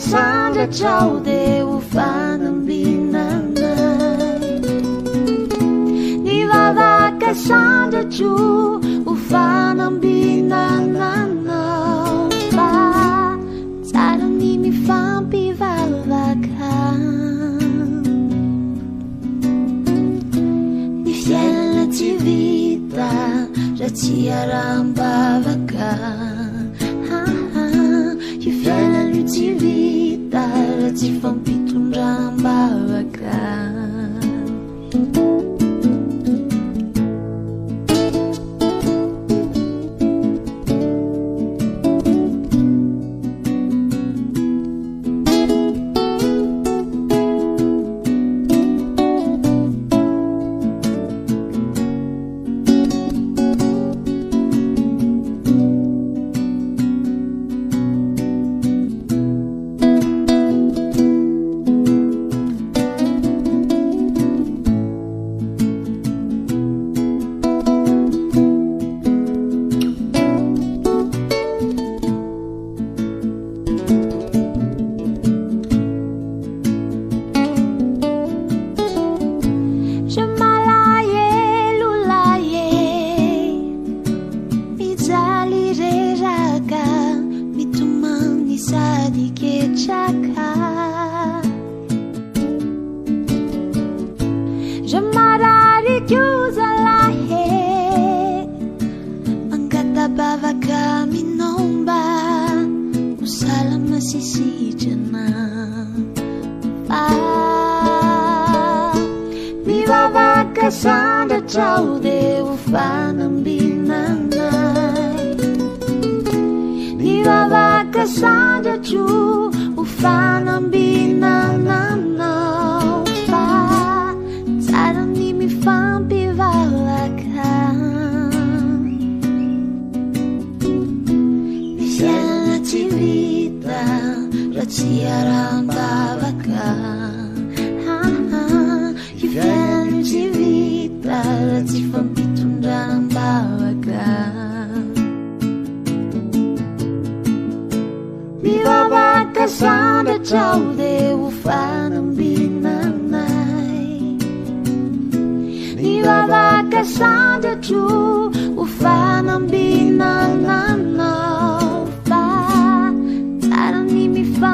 asandratrao dia ho fanambinana. Mivavaka asandratro ho fanambinana anao. Fa tsara ny mifampivavaka. Ny fiainana tsy vita raha tsy araham-bavaka. Fiainana tsy vita raha tsy hifampitondrana am-bavaka. Mijaly reraka, Mitomany sady ketraka. Marary lahy, mangata-bavaka minomba, usalama sisitrana. Mivavaka asandratrao dia ho fanambinana. Mivavaka asandratro ho fanambinana anao. Fa tsara ny mifampivavaka. Ny fiainana tsy vita raha tsy araham-bavaka. Fiainana tsy vita raha tsy hifampitondrana am-bavaka. Mivavaka asandratrao dia ho fanambinana. Mivavaka asandratro ho fanambinana anao. Fa tsara ny mifa